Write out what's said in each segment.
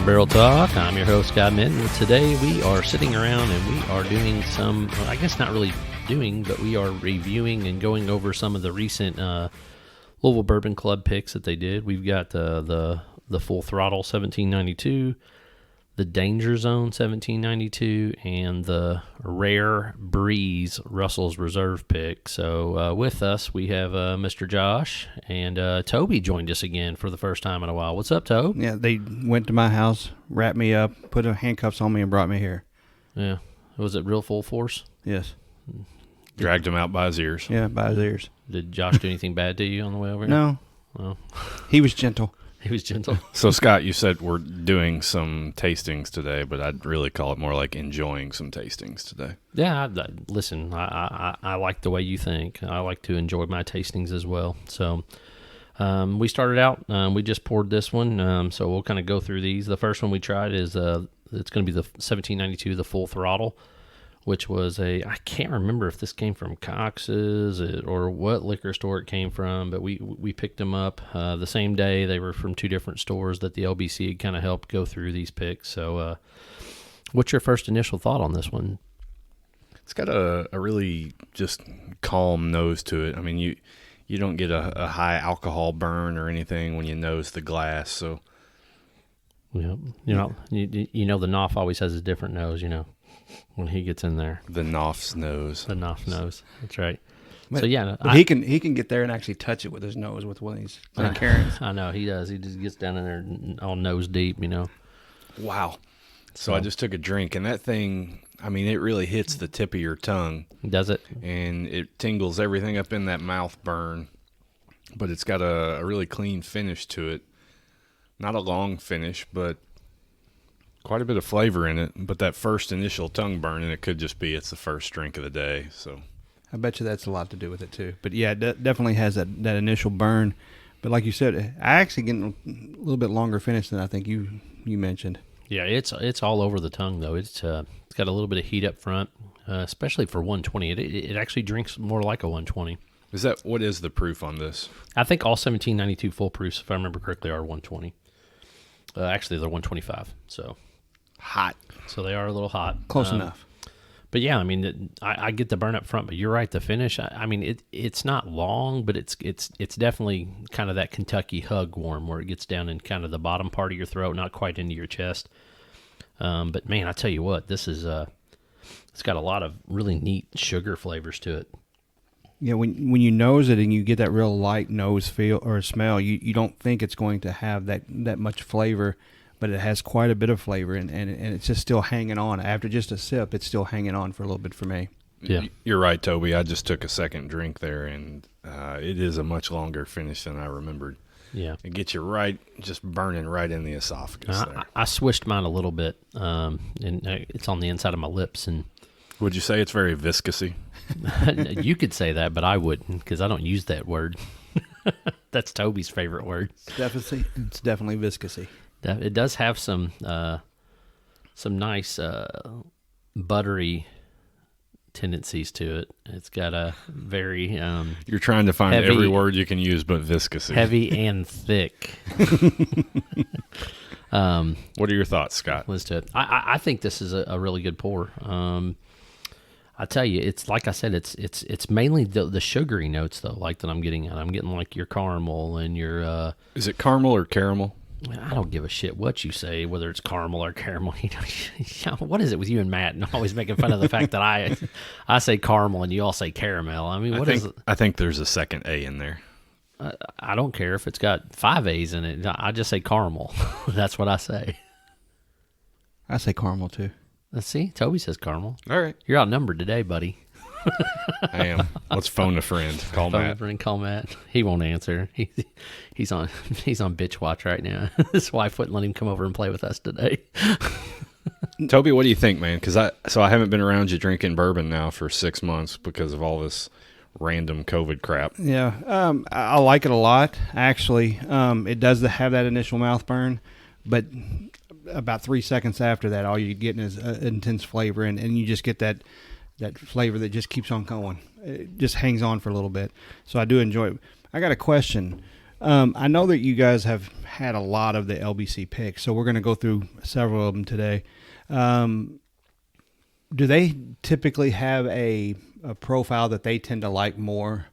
Barrel Talk. I'm your host, Scott Minton. Today we are sitting around and we are doing some, well, I guess not really doing, but we are reviewing and going over some of the recent Louisville Bourbon Club picks that they did. We've got the Full Throttle 1792, the Danger Zone 1792, and the Rare Breeze Russell's Reserve pick. So with us, we have Mr. Josh, and Toby joined us again for the first time in a while. What's up, Toby? Yeah, they went to my house, wrapped me up, put handcuffs on me, and brought me here. Yeah. Was it real full force? Yes. Dragged him out by his ears. Yeah, by his ears. Did Josh do anything bad to you on the way over here? No. Well, He was gentle. he was gentle. So, Scott, you said we're doing some tastings today, but I'd really call it more like enjoying some tastings today. Yeah, listen, I like the way you think. I like to enjoy my tastings as well. So we started out, we just poured this one, so we'll kind of go through these. The first one we tried is it's going to be the 1792, the Full Throttle, which was I can't remember if this came from Cox's or what liquor store it came from, but we picked them up the same day. They were from two different stores that the LBC had kind of helped go through these picks. So what's your first initial thought on this one? It's got a really just calm nose to it. I mean, you don't get a high alcohol burn or anything when you nose the glass. So, Yep. You know the Knopf always has a different nose, when he gets in there. the Knopf's nose. The Knopf nose. That's right. But, So, yeah. But he can get there and actually touch it with his nose with one of these carrying. I know, he does. He just gets down in there all nose deep, Wow. So I just took a drink, and that thing, I mean, it really hits the tip of your tongue. Does it? And it tingles everything up in that mouth burn. But it's got a really clean finish to it. Not a long finish, but quite a bit of flavor in it. But that first initial tongue burn, and it could just be it's the first drink of the day. So I bet you that's a lot to do with it, too. But, yeah, it definitely has that initial burn. But like you said, I actually get a little bit longer finish than I think you mentioned. Yeah, it's all over the tongue, though. It's got a little bit of heat up front, especially for 120. It actually drinks more like a 120. what is the proof on this? I think all 1792 full proofs, if I remember correctly, are 120. Actually, they're 125. So Hot. So they are a little hot. Close enough. But yeah, I mean, I get the burn up front, but you're right. The finish, I mean, it's not long, but it's definitely kind of that Kentucky hug warm where it gets down in kind of the bottom part of your throat, not quite into your chest. But man, I tell you what, this is it's got a lot of really neat sugar flavors to it. Yeah, when you nose it and you get that real light nose feel or smell, you don't think it's going to have that much flavor, but it has quite a bit of flavor, and it's just still hanging on. After just a sip, it's still hanging on for a little bit for me. Yeah. You're right, Toby. I just took a second drink there, and it is a much longer finish than I remembered. Yeah. It gets you just burning right in the esophagus there. I swished mine a little bit, and it's on the inside of my lips. And Would you say it's very viscousy? you could say that, but I wouldn't because I don't use that word. That's Toby's favorite word. It's definitely viscousy. It does have some nice buttery tendencies to it. It's got a very You're trying to find heavy, every word you can use but viscousy. heavy and thick. What are your thoughts, Scott? Let's do it. I think this is a really good pour. I tell you, it's like I said, it's mainly the sugary notes though, like that I'm getting at. I'm getting like your caramel and your. Is it caramel or caramel? I don't give a shit what you say, whether it's caramel or caramel. What is it with you and Matt? And always making fun of the fact that I say caramel and you all say caramel. I mean, is it? I think there's a second A in there. I don't care if it's got 5 A's in it. I just say caramel. That's what I say. I say caramel too. Let's see. Toby says caramel. All right. You're outnumbered today, buddy. I am. Let's phone a friend. Call Matt. Call Matt. He won't answer. He's on bitch watch right now. His wife wouldn't let him come over and play with us today. Toby, what do you think, man? Because I haven't been around you drinking bourbon now for 6 months because of all this random COVID crap. Yeah, I like it a lot. Actually, it does have that initial mouth burn, but about 3 seconds after that, all you're getting is intense flavor, and you just get that flavor that just keeps on going. It just hangs on for a little bit. So I do enjoy it. I got a question. I know that you guys have had a lot of the LBC picks, so we're going to go through several of them today. Do they typically have a profile that they tend to like more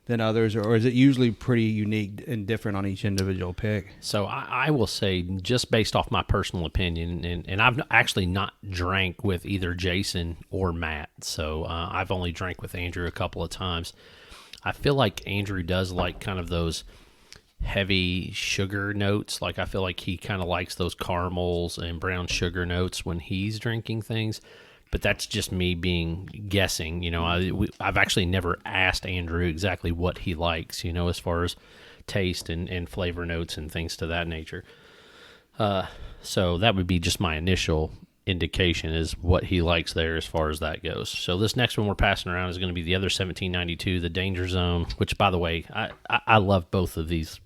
than others, or is it usually pretty unique and different on each individual pick? So I will say, just based off my personal opinion, and I've actually not drank with either Jason or Matt, so I've only drank with Andrew a couple of times. I feel like Andrew does like kind of those heavy sugar notes. Like I feel like he kind of likes those caramels and brown sugar notes when he's drinking things. But that's just me guessing. I've actually never asked Andrew exactly what he likes, as far as taste and flavor notes and things to that nature. So that would be just my initial indication is what he likes there as far as that goes. So this next one we're passing around is going to be the other 1792, the Danger Zone, which, by the way, I love both of these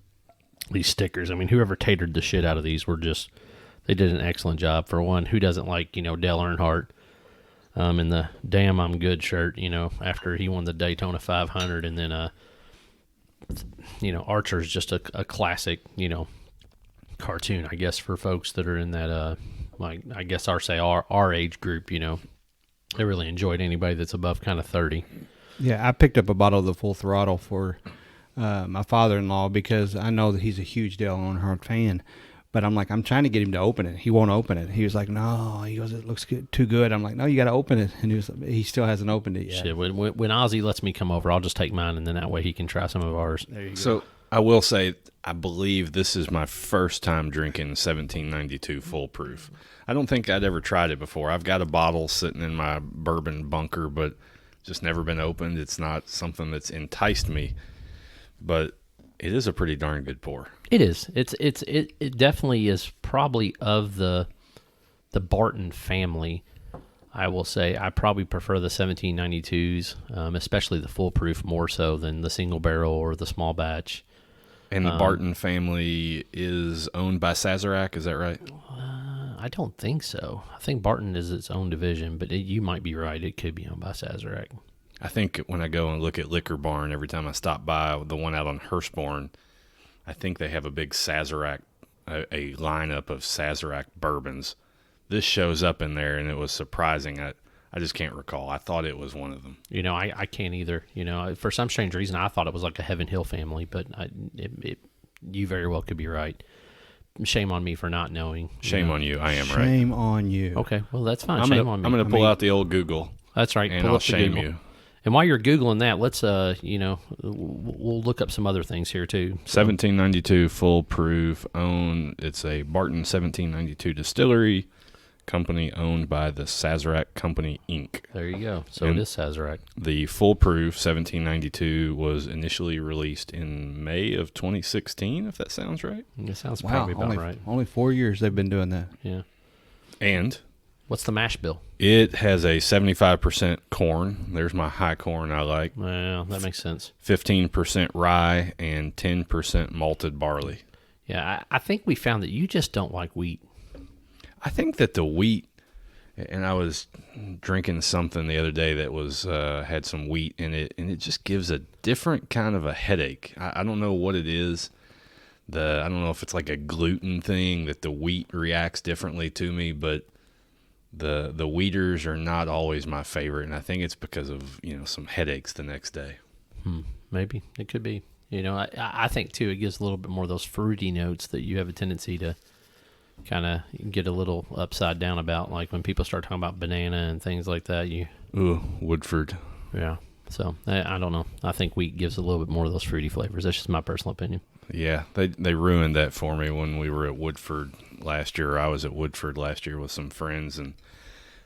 stickers. I mean, whoever tatered the shit out of these they did an excellent job. For one, who doesn't like, Dale Earnhardt? In the Damn I'm Good shirt, after he won the Daytona 500. And then, Archer's just a classic, cartoon, I guess, for folks that are in that, I guess our age group, they really enjoyed anybody that's above kind of 30. Yeah, I picked up a bottle of the Full Throttle for my father-in-law because I know that he's a huge Dale Earnhardt fan. But I'm like, I'm trying to get him to open it. He won't open it. He was like, no. He goes, it looks good, too good. I'm like, no, you got to open it. And he still hasn't opened it yet. Shit, when Ozzy lets me come over, I'll just take mine, and then that way he can try some of ours. There you go. So I will say, I believe this is my first time drinking 1792 Full Proof. I don't think I'd ever tried it before. I've got a bottle sitting in my bourbon bunker, but just never been opened. It's not something that's enticed me, but it is a pretty darn good pour. It is. It definitely is probably of the Barton family. I will say I probably prefer the 1792s, especially the full proof more so than the single barrel or the small batch. And the Barton family is owned by Sazerac, is that right? I don't think so. I think Barton is its own division, but you might be right. It could be owned by Sazerac. I think when I go and look at Liquor Barn, every time I stop by the one out on Hurstbourne, I think they have a big Sazerac, a lineup of Sazerac bourbons. This shows up in there, and it was surprising. I just can't recall. I thought it was one of them. I can't either. For some strange reason, I thought it was like a Heaven Hill family, but you very well could be right. Shame on me for not knowing. Shame on you. I am right. Shame on you. Okay, well, that's fine. I'm Shame on me. I'm going to pull out the old Google. That's right. And pull I'll up the shame Google. you. And while you're Googling that, let's, we'll look up some other things here, too. So, 1792 Full Proof owned. It's a Barton 1792 distillery company owned by the Sazerac Company, Inc. There you go. So And it is Sazerac. The Full Proof 1792 was initially released in May of 2016, if that sounds right. It sounds Wow, probably about right. only 4 years they've been doing that. Yeah. And What's the mash bill? it has a 75% corn. There's my high corn I like. Well, that makes sense. 15% rye and 10% malted barley. Yeah, I think we found that you just don't like wheat. I think that the wheat, and I was drinking something the other day that was had some wheat in it, and it just gives a different kind of a headache. I don't know what it is. I don't know if it's like a gluten thing that the wheat reacts differently to me, but the wheaters are not always my favorite, and I think it's because of some headaches the next day. Maybe. It could be. I think, too, it gives a little bit more of those fruity notes that you have a tendency to kind of get a little upside down about, like when people start talking about banana and things like that. Ooh, Woodford. Yeah. So, I don't know. I think wheat gives a little bit more of those fruity flavors. That's just my personal opinion. Yeah, they ruined that for me when we were at Woodford last year. I was at Woodford last year with some friends, and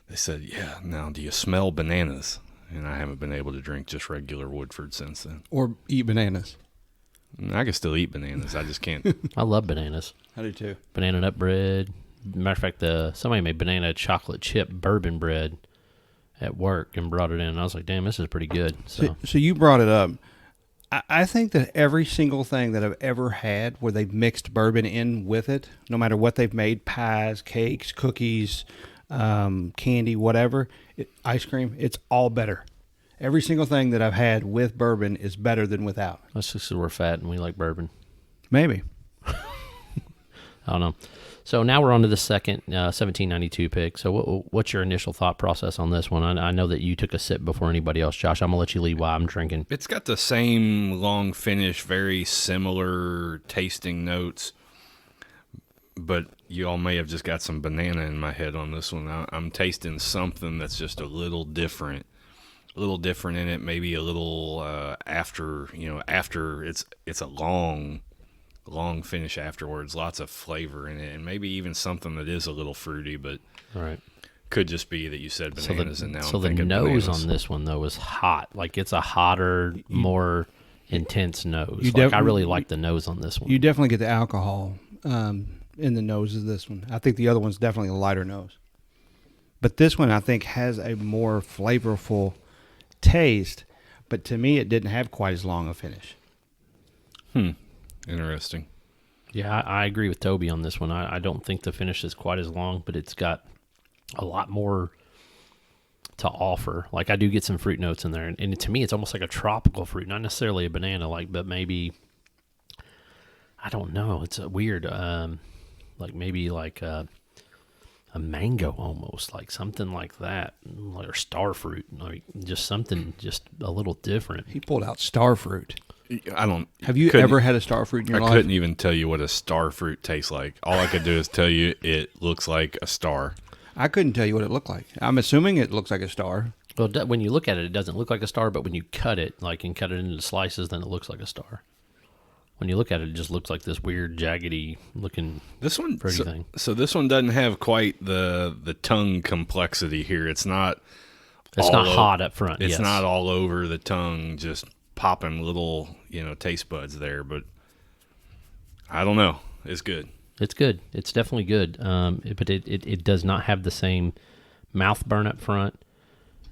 they said, yeah, now do you smell bananas? And I haven't been able to drink just regular Woodford since then. Or eat bananas. I can still eat bananas. I just can't. I love bananas. I do too. Banana nut bread. Matter of fact, somebody made banana chocolate chip bourbon bread at work and brought it in. And I was like, damn, this is pretty good. So you brought it up. I think that every single thing that I've ever had where they've mixed bourbon in with it, no matter what they've made, pies, cakes, cookies, candy, whatever, ice cream, it's all better. Every single thing that I've had with bourbon is better than without. That's just 'cause we're fat and we like bourbon. Maybe. I don't know. So now we're on to the second 1792 pick. So what's your initial thought process on this one? I know that you took a sip before anybody else, Josh. I'm going to let you lead while I'm drinking. It's got the same long finish, very similar tasting notes, but you all may have just got some banana in my head on this one. I'm tasting something that's just a little different in it, maybe a little after it's a long finish afterwards, lots of flavor in it, and maybe even something that is a little fruity, but All right. could just be that you said bananas, and now So I'm the thinking nose bananas. on this one, though, is hot. Like, it's a hotter, more intense nose. You Like, I really like the nose on this one. You definitely get the alcohol in the nose of this one. I think the other one's definitely a lighter nose. But this one, I think, has a more flavorful taste. But to me, it didn't have quite as long a finish. Interesting. Yeah, I agree with Toby on this one. I don't think the finish is quite as long, but it's got a lot more to offer. Like, I do get some fruit notes in there, and to me, it's almost like a tropical fruit, not necessarily a banana, but maybe, I don't know. It's a weird, like maybe like a mango almost, like something like that, or star fruit, like just something just a little different. He pulled out star fruit. I don't. Have you ever had a star fruit in your I life? couldn't even tell you what a star fruit tastes like. All I could do is tell you it looks like a star. I couldn't tell you what it looked like. I'm assuming it looks like a star. Well, when you look at it, it doesn't look like a star, but when you cut it, and cut it into slices, then it looks like a star. When you look at it, it just looks like this weird, jaggedy looking This one, pretty thing. So this one doesn't have quite the tongue complexity here. It's not. It's not hot up front. It's yes. not all over the tongue, just popping little taste buds there. But I don't know. It's good. It's good. It's definitely good. But it does not have the same mouth burn up front,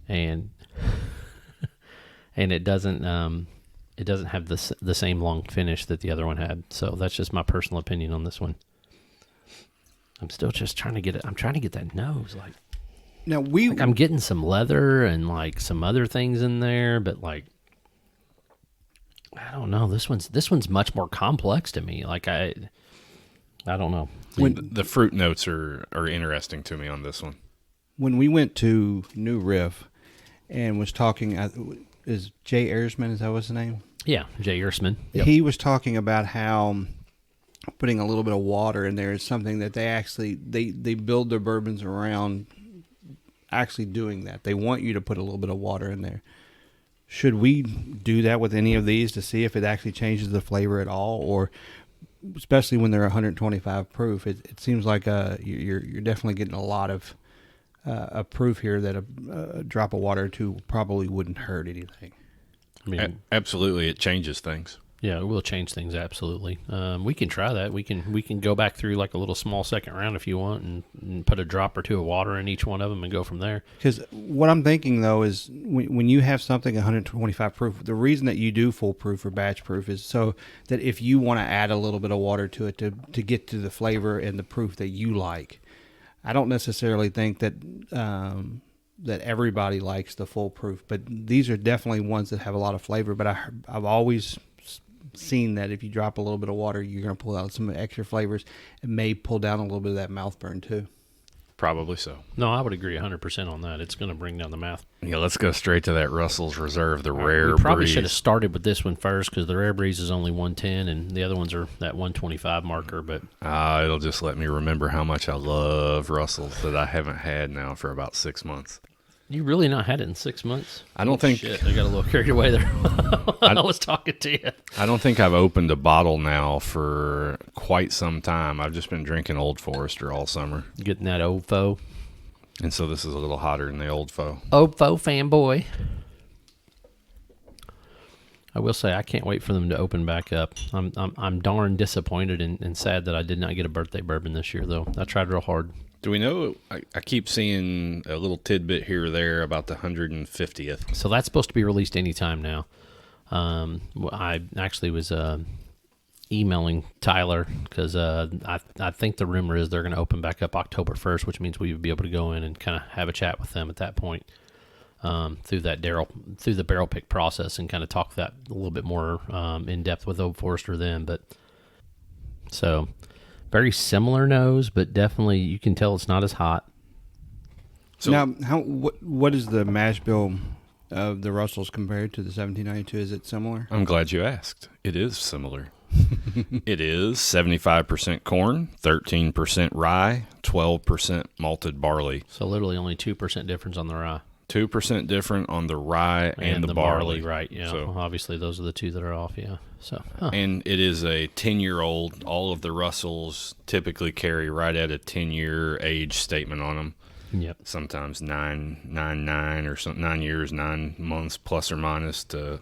and it doesn't have the same long finish that the other one had. So that's just my personal opinion on this one. I'm still just trying to get it. I'm trying to get that nose. Like Now I'm getting some leather and like some other things in there, but like I don't know. This one's much more complex to me. Like I don't know. The fruit notes are interesting to me on this one. when we went to New Riff and was talking, is Jay Ersman, is that what's the name? Yeah, Jay Ersman. Yep. He was talking about how putting a little bit of water in there is something that they actually they build their bourbons around actually doing that. They want you to put a little bit of water in there. Should we do that with any of these to see if it actually changes the flavor at all, or especially when they're 125 proof? It seems like you're definitely getting a lot of proof here that a drop of water or two probably wouldn't hurt anything. I mean, Absolutely, it changes things. yeah, it will change things. Absolutely. We can try that. We can go back through like a little small second round if you want, and put a drop or two of water in each one of them and go from there. Because what I'm thinking though is when you have something 125 proof, the reason that you do full proof or batch proof is so that if you want to add a little bit of water to it to get to the flavor and the proof that you like. I don't necessarily think that that everybody likes the full proof, but these are definitely ones that have a lot of flavor. But I've always seen that if you drop a little bit of water, you're going to pull out some extra flavors. It may pull down a little bit of that mouth burn too. Probably so. No, I would agree 100% on that. It's going to bring down the mouth. Yeah, let's go straight to that Russell's Reserve, the rare We probably breeze. should have started with this one first because the rare breeze is only 110 and the other ones are that 125 marker. But It'll just let me remember how much I love Russell's that I haven't had now for about 6 months. you really not had it in 6 months? I don't think Shit, I got a little carried away there when I was talking to you. I don't think I've opened a bottle now for quite some time. I've just been drinking Old Forester all summer, Getting that old foe. and so this is a little hotter than the Old Foe. Old foe fanboy. I will say I can't wait for them to open back up. I'm darn disappointed and sad that I did not get a birthday bourbon this year, though. I tried real hard. Do we know? I keep seeing a little tidbit here or there about the 150th. So that's supposed to be released anytime now. I actually was emailing Tyler because I think the rumor is they're going to open back up October 1st, which means we would be able to go in and kind of have a chat with them at that point through the barrel pick process and kind of talk that a little bit more in depth with Old Forester then. But So very similar nose, but definitely you can tell it's not as hot. So now, what is the mash bill of the Russells compared to the 1792? Is it similar? I'm glad you asked. It is similar. It is 75% corn, 13% rye, 12% malted barley. So literally only 2% difference on the rye. 2% different on the rye and the barley. Right, yeah. So, Obviously, those are the two that are off, yeah. So, and it is a 10-year-old. All of the Russells typically carry right at a 10-year age statement on them. Yep. Sometimes 9 or something, 9 years, 9 months plus or minus to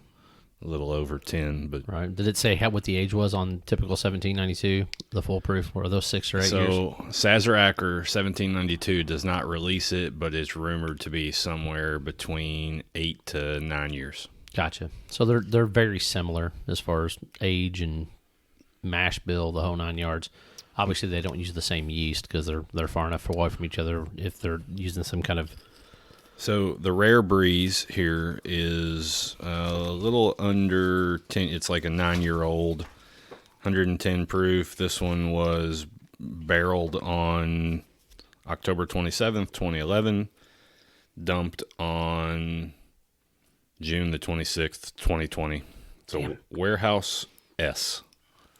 a little over 10. But right. Did it say what the age was on typical 1792, the full proof? Or are those 6 or 8 years? So Sazerac 1792 does not release it, but it's rumored to be somewhere between 8 to 9 years. Gotcha. So they're very similar as far as age and mash bill, the whole 9 yards. Obviously, they don't use the same yeast because they're far enough away from each other. If they're using some kind of So the Rare Breeze here is a little under 10. It's like a 9-year-old, 110 proof. This one was barreled on October 27th, 2011, dumped on June the 26th, 2020. So Damn. Warehouse S.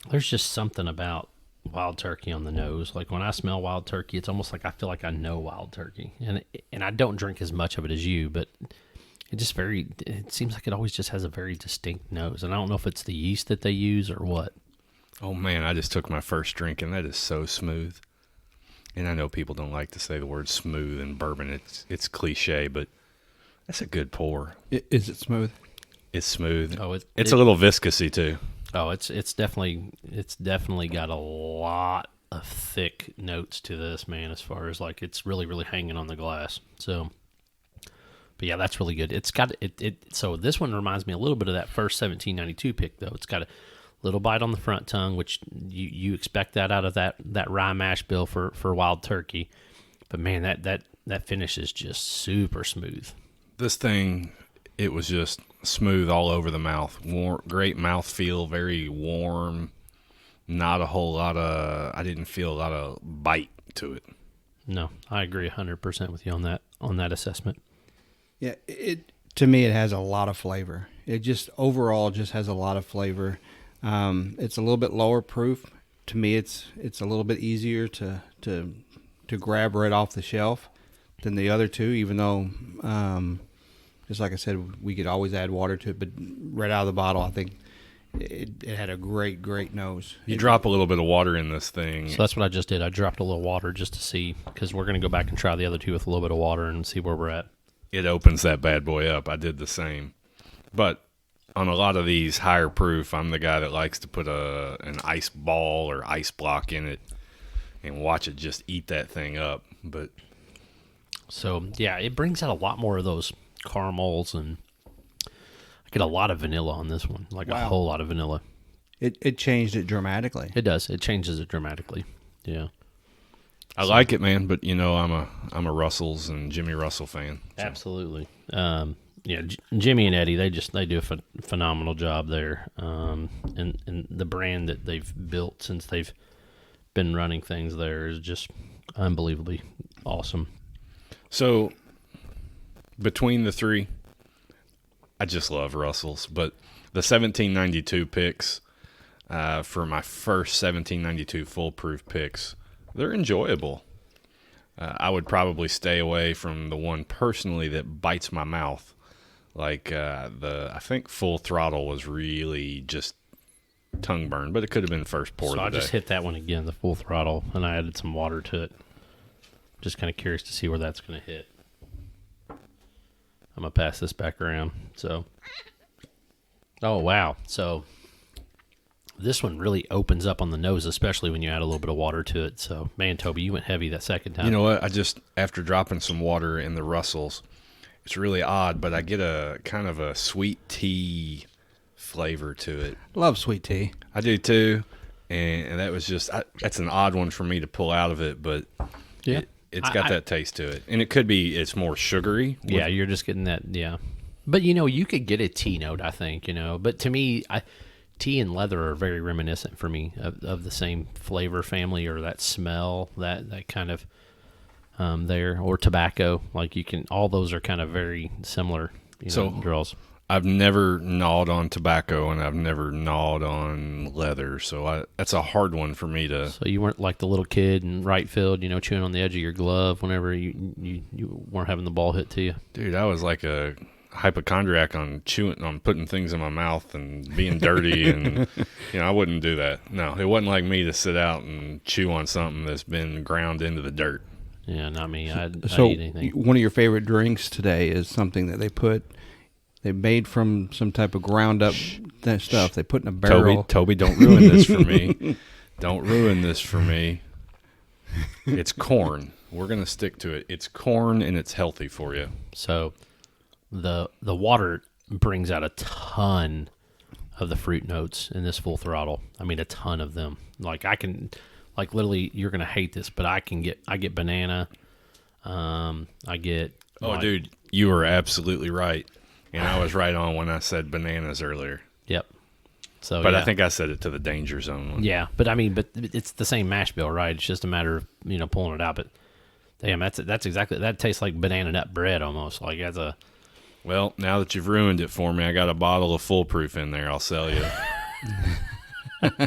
there's just something about wild turkey on the nose. Like when I smell wild turkey, it's almost like I feel like I know wild turkey, and I don't drink as much of it as you, but it seems like it always just has a very distinct nose, and I don't know if it's the yeast that they use or what. Oh man, I just took my first drink and that is so smooth. And I know people don't like to say the word smooth in bourbon. It's cliche, but that's a good pour. Is it smooth? It's smooth. Oh, it's a little viscousy too. Oh, it's definitely got a lot of thick notes to this, man, as far as like it's really, really hanging on the glass. So, but yeah, that's really good. It's got so this one reminds me a little bit of that first 1792 pick, though. It's got a little bite on the front tongue, which you expect that out of that rye mash bill for wild turkey. But man, that finish is just super smooth. This thing, it was just smooth all over the mouth. Great mouth feel, very warm. Not a whole lot of, I didn't feel a lot of bite to it. No, I agree 100% with you on that assessment. Yeah, to me it has a lot of flavor. It just overall just has a lot of flavor. It's a little bit lower proof. To me, it's a little bit easier to grab right off the shelf than the other two. Even though, just like I said, we could always add water to it, but right out of the bottle, I think it had a great nose. You drop a little bit of water in this thing. So that's what I just did. I dropped a little water just to see, because we're going to go back and try the other two with a little bit of water and see where we're at. It opens that bad boy up. I did the same. But on a lot of these higher proof, I'm the guy that likes to put an ice ball or ice block in it and watch it just eat that thing up. But so yeah, it brings out a lot more of those caramels, and I get a lot of vanilla on this one, like a whole lot of vanilla. It changed it dramatically. It does. It changes it dramatically. Yeah. I like it, man. But you know, I'm a Russells and Jimmy Russell fan. So. Absolutely. Yeah, Jimmy and Eddie, they do a phenomenal job there, and the brand that they've built since they've been running things there is just unbelievably awesome. So between the three, I just love Russells, but the 1792 picks for my first 1792 full proof picks, they're enjoyable. I would probably stay away from the one personally that bites my mouth. Like I think Full Throttle was really just tongue burn, but it could have been first pour of the day. So I just hit that one again, the Full Throttle, and I added some water to it. Just kind of curious to see where that's going to hit. I'm going to pass this back around. So, oh, wow. So this one really opens up on the nose, especially when you add a little bit of water to it. So, man, Toby, you went heavy that second time. You know what? After dropping some water in the Russells, it's really odd, but I get a kind of a sweet tea flavor to it. Love sweet tea. I do too, and that was just that's an odd one for me to pull out of it, but yeah, it's got that taste to it, and it could be it's more sugary. Yeah, you're just getting that. Yeah, but you know, you could get a tea note, I think. You know, but to me, tea and leather are very reminiscent for me of the same flavor family or that smell, that kind of there, or tobacco. Like all those are kind of very similar, draws. I've never gnawed on tobacco and I've never gnawed on leather, so that's a hard one for me to. So you weren't like the little kid in right field, chewing on the edge of your glove whenever you weren't having the ball hit to you. Dude, I was like a hypochondriac on putting things in my mouth and being dirty, and I wouldn't do that. No, it wasn't like me to sit out and chew on something that's been ground into the dirt. Yeah, not me. I'd eat anything. One of your favorite drinks today is something that they made from some type of ground up stuff. They put in a barrel. Toby, don't ruin this for me. Don't ruin this for me. It's corn. We're going to stick to it. It's corn and it's healthy for you. So the water brings out a ton of the fruit notes in this Full Throttle. I mean, a ton of them. Like literally, you're going to hate this, but I get banana. I get. Dude, you were absolutely right. And I was right on when I said bananas earlier. Yep. So, but I think I said it to the danger zone one. Yeah, but it's the same mash bill, right? It's just a matter of pulling it out. But damn, that's exactly that tastes like banana nut bread almost. Like as a. Well, now that you've ruined it for me, I got a bottle of Foolproof in there. I'll sell you. I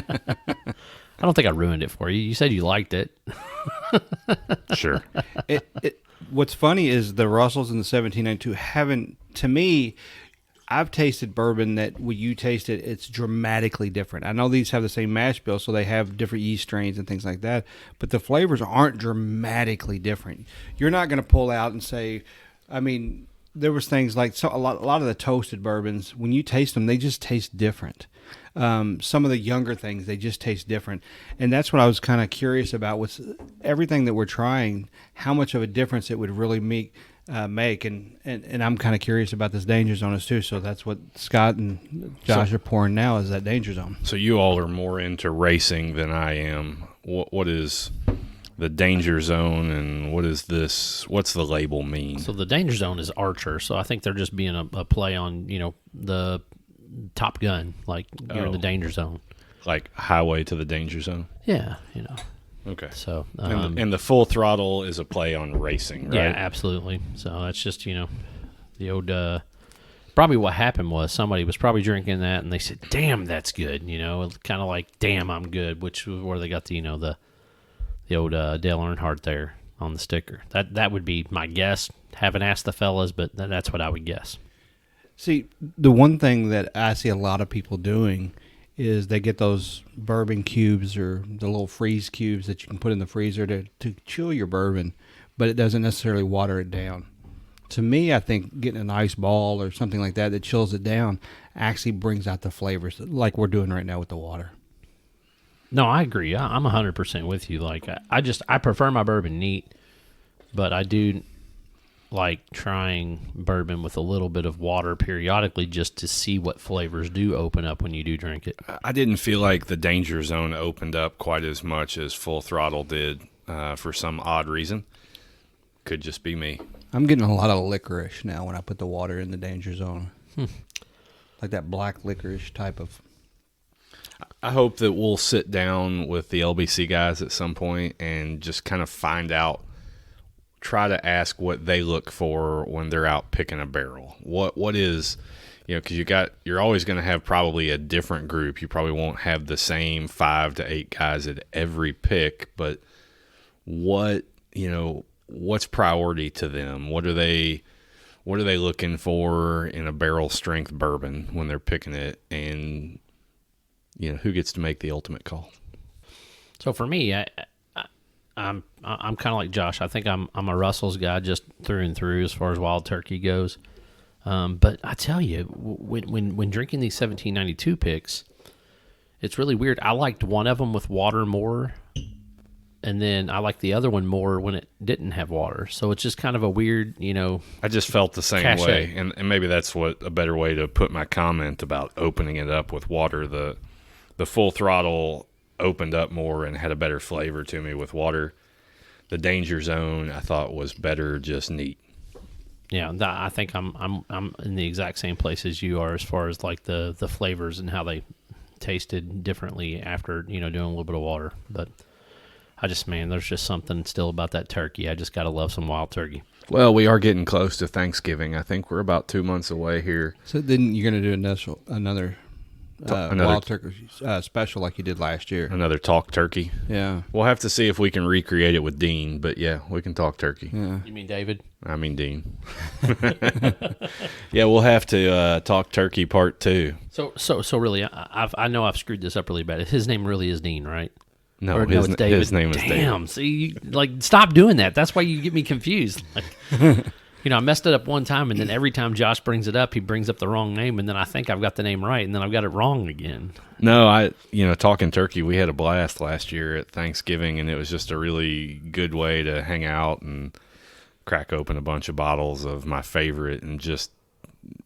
don't think I ruined it for you. You said you liked it. Sure. What's funny is the Russells and the 1792 haven't. To me, I've tasted bourbon that when you taste it, it's dramatically different. I know these have the same mash bill, so they have different yeast strains and things like that, but the flavors aren't dramatically different. You're not going to pull out and say, I mean, there was things like a lot of the toasted bourbons, when you taste them, they just taste different. Some of the younger things, they just taste different. And that's what I was kind of curious about with everything that we're trying, how much of a difference it would really make. And I'm kind of curious about this danger zone too. So that's what Scott and Josh are pouring now is that danger zone. So you all are more into racing than I am. What is the danger zone, and what is this? What's the label mean? So the danger zone is Archer. So I think they're just being a play on the Top Gun, like you're in the danger zone, like Highway to the Danger Zone. Yeah, Okay. So and the Full Throttle is a play on racing, right? Yeah, absolutely. So that's just the old. Probably what happened was somebody was probably drinking that and they said, "Damn, that's good." Kind of like "Damn, I'm good," which was where they got the old Dale Earnhardt there on the sticker. That would be my guess. Haven't asked the fellas, but that's what I would guess. See, the one thing that I see a lot of people doing is they get those bourbon cubes or the little freeze cubes that you can put in the freezer to chill your bourbon, but it doesn't necessarily water it down. To me, I think getting an ice ball or something like that chills it down actually brings out the flavors like we're doing right now with the water. No, I agree. I'm 100% with you. Like I prefer my bourbon neat, but I do like trying bourbon with a little bit of water periodically just to see what flavors do open up when you do drink it. I didn't feel like the danger zone opened up quite as much as Full Throttle did for some odd reason. Could just be me. I'm getting a lot of licorice now when I put the water in the danger zone. Like that black licorice type of. I hope that we'll sit down with the LBC guys at some point and just kind of find out, try to ask what they look for when they're out picking a barrel. What is, because you're always going to have probably a different group. You probably won't have the same 5 to 8 guys at every pick, but what's priority to them? What are they looking for in a barrel strength bourbon when they're picking it? And who gets to make the ultimate call? So for me, I'm kind of like Josh. I think I'm a Russell's guy just through and through as far as wild turkey goes. But I tell you, when drinking these 1792 picks, it's really weird. I liked one of them with water more, and then I liked the other one more when it didn't have water. So it's just kind of a weird, I just felt the same cachet. way, and maybe that's what a better way to put my comment about opening it up with water. The Full Throttle opened up more and had a better flavor to me with water. The Danger Zone I thought was better, just neat. Yeah, I think I'm in the exact same place as you are as far as like the flavors and how they tasted differently after, doing a little bit of water. But there's just something still about that turkey. I just got to love some wild turkey. Well, we are getting close to Thanksgiving. I think we're about 2 months away here. So then you're going to do another wild turkey special like you did last year. Another talk turkey. Yeah. We'll have to see if we can recreate it with Dean, but yeah, we can talk turkey. Yeah. You mean David? I mean Dean. Yeah, we'll have to talk turkey part 2. So really, I know I've screwed this up really bad. His name really is Dean, right? No, Or his it's David. his name is David. Damn, see, stop doing that. That's why you get me confused. I messed it up one time, and then every time Josh brings it up, he brings up the wrong name, and then I think I've got the name right, and then I've got it wrong again. No, talking turkey, we had a blast last year at Thanksgiving, and it was just a really good way to hang out and crack open a bunch of bottles of my favorite and just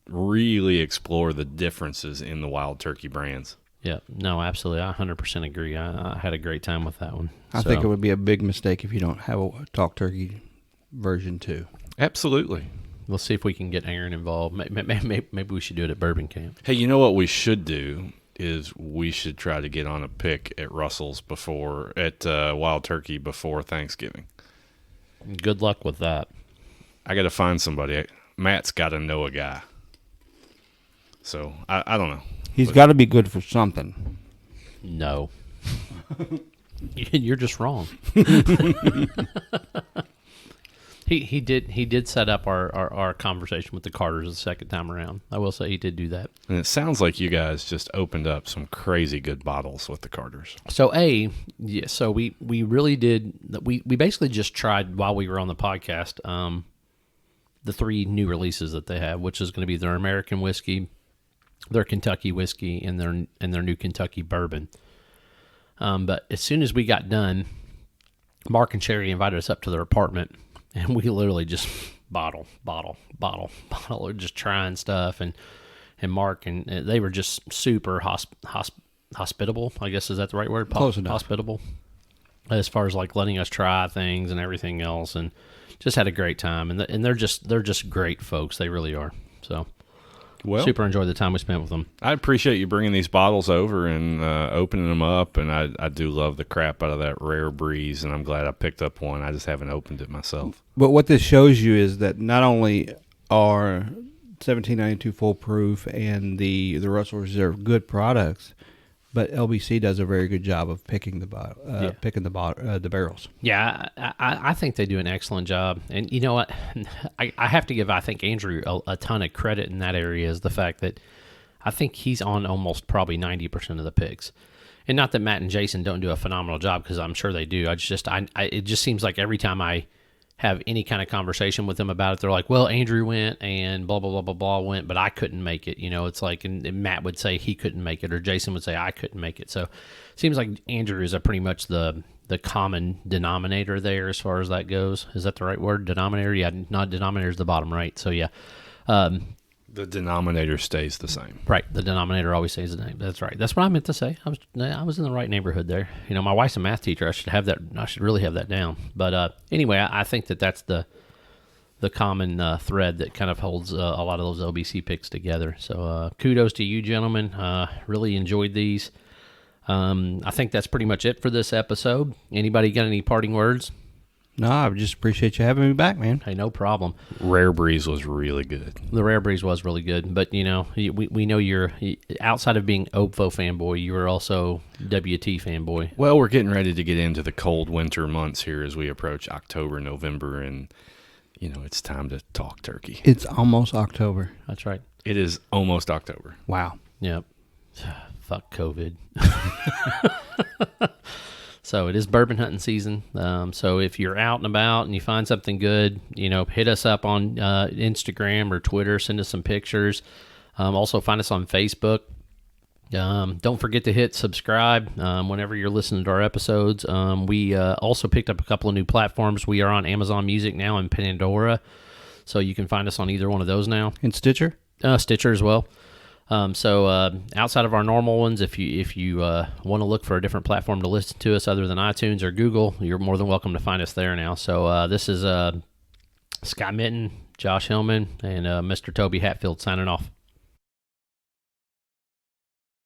really explore the differences in the wild turkey brands. Yeah, no, absolutely. I 100% agree. I had a great time with that one. I think it would be a big mistake if you don't have a talk turkey version 2. Absolutely. We'll see if we can get Aaron involved. Maybe we should do it at Bourbon Camp. Hey, you know what we should do is we should try to get on a pick at Russell's at Wild Turkey before Thanksgiving. Good luck with that. I got to find somebody. Matt's got to know a guy. So, I don't know. He's got to be good for something. No. You're just wrong. He did set up our conversation with the Carters the second time around. I will say he did do that. And it sounds like you guys just opened up some crazy good bottles with the Carters. So we really did. We basically just tried while we were on the podcast the 3 new releases that they have, which is going to be their American whiskey, their Kentucky whiskey, and their new Kentucky bourbon. But as soon as we got done, Mark and Sherry invited us up to their apartment, and we literally just bottle, or just trying stuff. And Mark and they were just super hospitable. I guess, is that the right word? Close enough. Hospitable, as far as letting us try things and everything else, and just had a great time. And they're just great folks. They really are. So. Well, super enjoyed the time we spent with them. I appreciate you bringing these bottles over and opening them up, and I do love the crap out of that Rare Breeze, and I'm glad I picked up one. I just haven't opened it myself. But what this shows you is that not only are 1792 Full Proof and the Russell Reserve good products, but LBC does a very good job of picking the barrels. Yeah, I think they do an excellent job. And you know what? I have to give, I think, Andrew a ton of credit in that area, is the fact that I think he's on almost probably 90% of the picks. And not that Matt and Jason don't do a phenomenal job, because I'm sure they do. It just seems like every time I have any kind of conversation with them about it, they're like, well, Andrew went and blah, blah, blah, blah, blah went, but I couldn't make it. It's like, and Matt would say he couldn't make it, or Jason would say I couldn't make it. So it seems like Andrew is pretty much the common denominator there as far as that goes. Is that the right word? Denominator? Yeah, not denominator is the bottom right. So yeah. The denominator stays the same. Right. The denominator always stays the same. That's right. That's what I meant to say. I was in the right neighborhood there. My wife's a math teacher. I should really have that down. But anyway, I think that's the common thread that kind of holds a lot of those LBC picks together. So kudos to you, gentlemen. Really enjoyed these. I think that's pretty much it for this episode. Anybody got any parting words? No, I just appreciate you having me back, man. Hey, no problem. Rare Breeze was really good. The Rare Breeze was really good, but we know you're, outside of being OPFO fanboy, you are also WT fanboy. Well, we're getting ready to get into the cold winter months here as we approach October, November, and it's time to talk turkey. It's almost October. That's right. It is almost October. Wow. Yep. Fuck COVID. So it is bourbon hunting season. So if you're out and about and you find something good, hit us up on Instagram or Twitter. Send us some pictures. Also find us on Facebook. Don't forget to hit subscribe whenever you're listening to our episodes. We also picked up a couple of new platforms. We are on Amazon Music now and Pandora. So you can find us on either one of those now. And Stitcher? Stitcher as well. So outside of our normal ones, if you want to look for a different platform to listen to us other than iTunes or Google, you're more than welcome to find us there now. So this is Sky Mitten, Josh Hillman, and Mr. Toby Hatfield signing off.